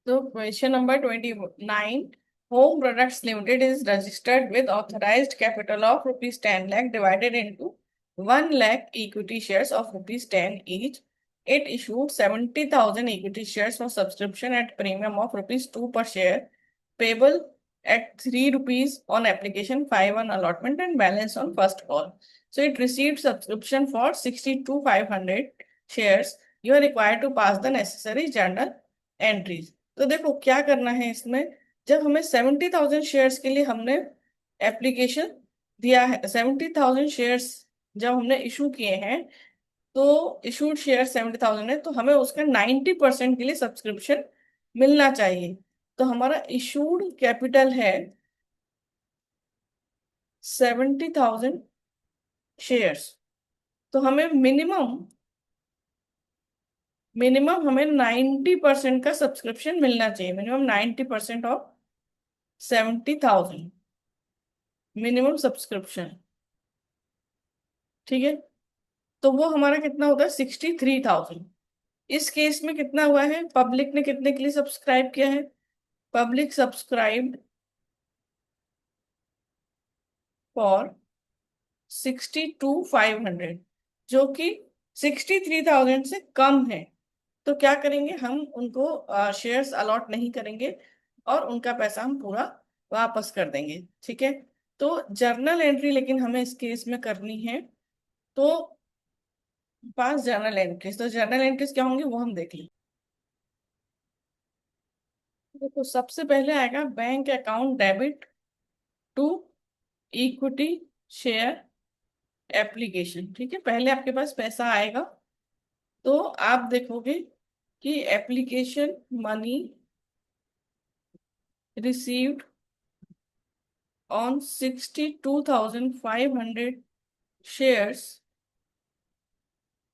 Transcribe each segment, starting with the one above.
So question number 29. Home Products Limited is registered with authorized capital of rupees 10 lakh divided into 1 lakh equity shares of rupees 10 each. It issued 70,000 equity shares for subscription at premium of rupees 2 per share, payable at 3 rupees on application, 5 on allotment and balance on first call. So it received subscription for 62,500 shares. You are required to pass the necessary journal entries. तो देखो क्या करना है इसमें। जब हमें 70,000 shares के लिए हमने एप्लीकेशन दिया है, 70,000 शेयर्स जब हमने इशू किए हैं, तो इशूड शेयर 70,000 है, तो हमें उसका 90% के लिए सब्सक्रिप्शन मिलना चाहिए। तो हमारा इशूड कैपिटल है 70,000 शेयर्स। तो हमें मिनिमम मिनिमम हमें 90% का सब्सक्रिप्शन मिलना चाहिए, मिनिमम 90% ऑफ 70,000 मिनिमम सब्सक्रिप्शन। ठीक है, तो वो हमारा कितना होता है 63,000। इस केस में कितना हुआ है, पब्लिक ने कितने के लिए सब्सक्राइब किया है, पब्लिक सब्सक्राइब्ड फॉर 62,500, जो कि 63,000 से कम है। तो क्या करेंगे, हम उनको शेयर्स अलॉट नहीं करेंगे और उनका पैसा हम पूरा वापस कर देंगे। ठीक है, तो जर्नल एंट्री लेकिन हमें इस केस में करनी है। तो 5 जर्नल एंट्रीज, तो जर्नल एंट्रीज क्या होंगी वो हम देख लें। देखो सबसे पहले आएगा bank account debit to equity share application. ठीक है, पहले आपके पास पैसा आएगा तो आप देखोगे कि application money received on 62,500 shares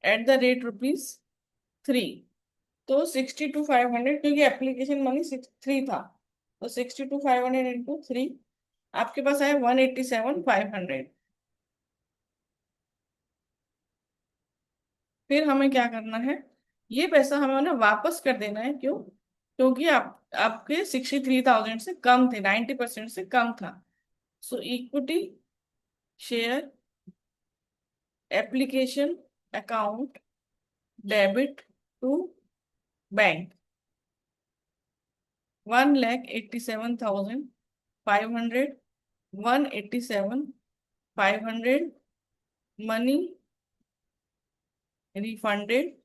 at the rate rupees 3। तो 62,500 क्योंकि एप्लीकेशन मनी 3 था, तो 62,500 इंटू 3 आपके पास आया 187,500। फिर हमें क्या करना है, ये पैसा हमें उन्हें वापस कर देना है। क्यों, क्योंकि आप आपके 63,000 से कम थे, 90% से कम था। So equity share application account debit to bank 1,87,500, 187,500 money refunded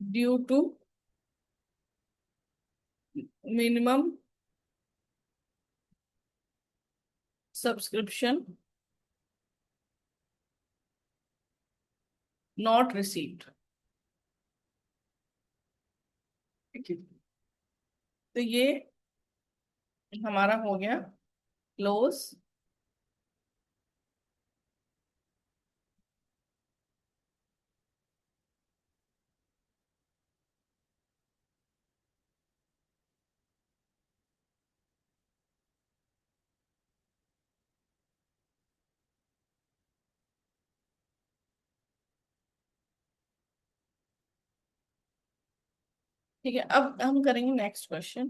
due to minimum subscription not received. ठीक है, तो ये हमारा हो गया क्लोज। ठीक है, अब हम करेंगे next question.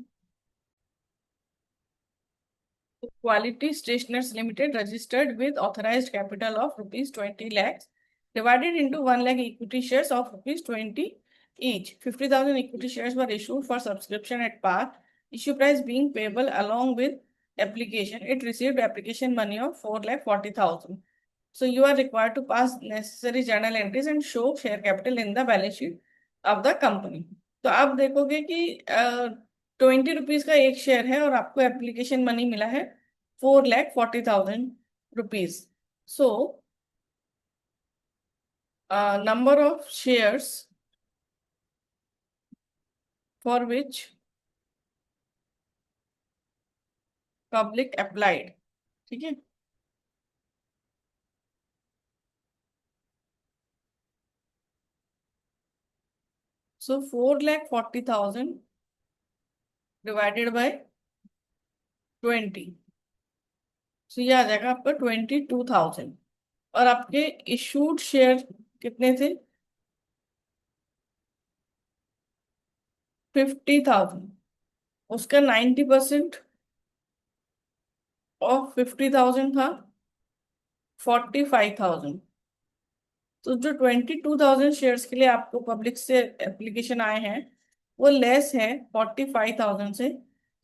Quality stationers limited registered with authorised capital of rupees 20 lakhs divided into 1 lakh equity shares of rupees 20 each. 50,000 equity shares were issued for subscription at par, issue price being payable along with application. It received application money of 4,40,000. So you are required to pass necessary journal entries and show share capital in the balance sheet of the company. तो आप देखोगे कि 20 rupees का एक share है और आपको application money मिला है 4,40,000 rupees. So number of shares for which public applied. ठीक है, सो 4,40,000 डिवाइडेड बाय 20, सो ये आ जाएगा आपका 22,000। और आपके इशूड शेयर कितने थे, 50,000, उसका 90% ऑफ 50,000 था 45,000। तो जो 22,000 शेयर्स के लिए आपको पब्लिक से एप्लीकेशन आए हैं वो लेस है 45,000 से।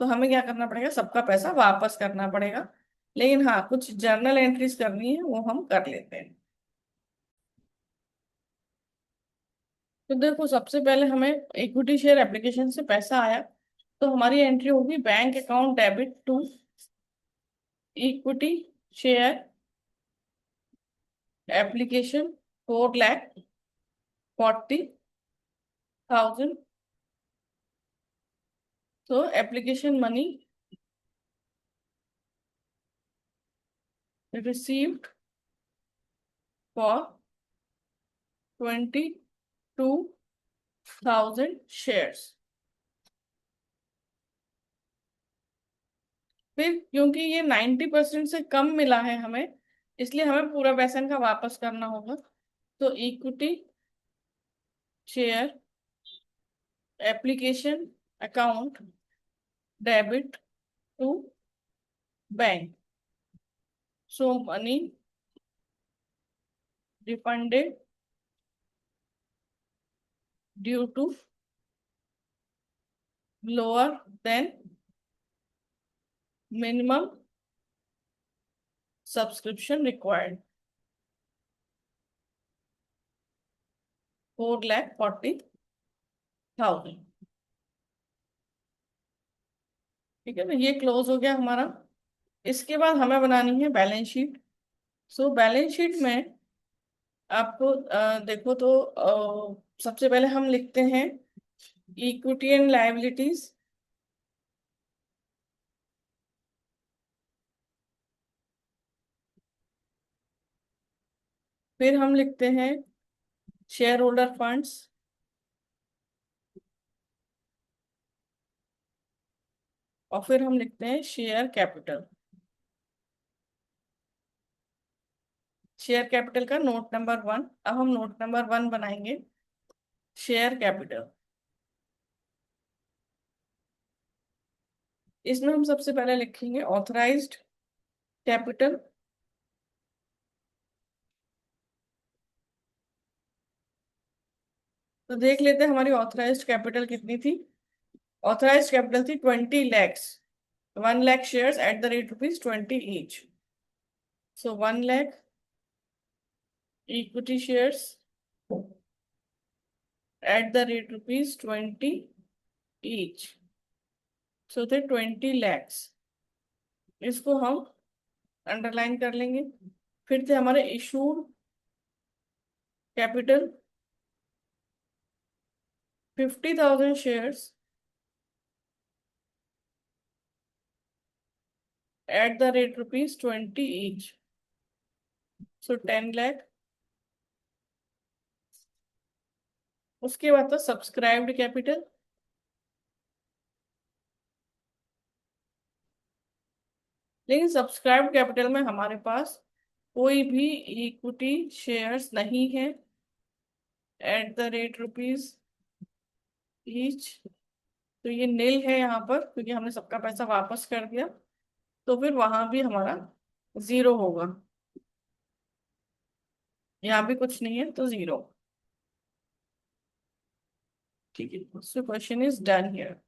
तो हमें क्या करना पड़ेगा, सबका पैसा वापस करना पड़ेगा। लेकिन हाँ, कुछ जर्नल एंट्रीज करनी है, वो हम कर लेते हैं। तो देखो, सबसे पहले हमें इक्विटी शेयर एप्लीकेशन से पैसा आया, तो हमारी एंट्री होगी bank account debit to equity share application 4,40,000। तो application money received for 22,000 shares. फिर क्योंकि ये 90% से कम मिला है हमें, इसलिए हमें पूरा पैसा इनका वापस करना होगा। तो equity share application account debit to bank, so money refunded due to lower than minimum subscription required 4,40,000। ठीक है ना, ये क्लोज हो गया हमारा। इसके बाद हमें बनानी है balance sheet. So balance sheet में आपको देखो तो सबसे पहले हम लिखते हैं इक्विटी एंड लायबिलिटीज। फिर हम लिखते हैं शेयर होल्डर फंड्स। और फिर हम लिखते हैं शेयर कैपिटल। शेयर कैपिटल का नोट नंबर 1। अब हम नोट नंबर 1 बनाएंगे शेयर कैपिटल। इसमें हम सबसे पहले लिखेंगे ऑथराइज्ड कैपिटल। तो देख लेते हैं हमारी ऑथराइज्ड कैपिटल कितनी थी। ऑथराइज्ड कैपिटल थी 20 lakhs, 1 lakh shares at the rate ₹20 each. So 1 lakh equity shares at the rate ₹20 each. So थे 20 lakhs। इसको हम अंडरलाइन कर लेंगे। फिर थे हमारे issued capital 50,000 shares at the rate ₹20 each. So 10 lakh। उसके बाद था सब्सक्राइब्ड कैपिटल। लेकिन सब्सक्राइब्ड कैपिटल में हमारे पास कोई भी इक्विटी शेयर्स नहीं है एट द रेट ₹ईच। तो ये नील है यहाँ पर, क्योंकि हमने सबका पैसा वापस कर दिया। तो फिर वहां भी हमारा जीरो होगा। यहाँ भी कुछ नहीं है तो जीरो। ठीक है, so question is done here.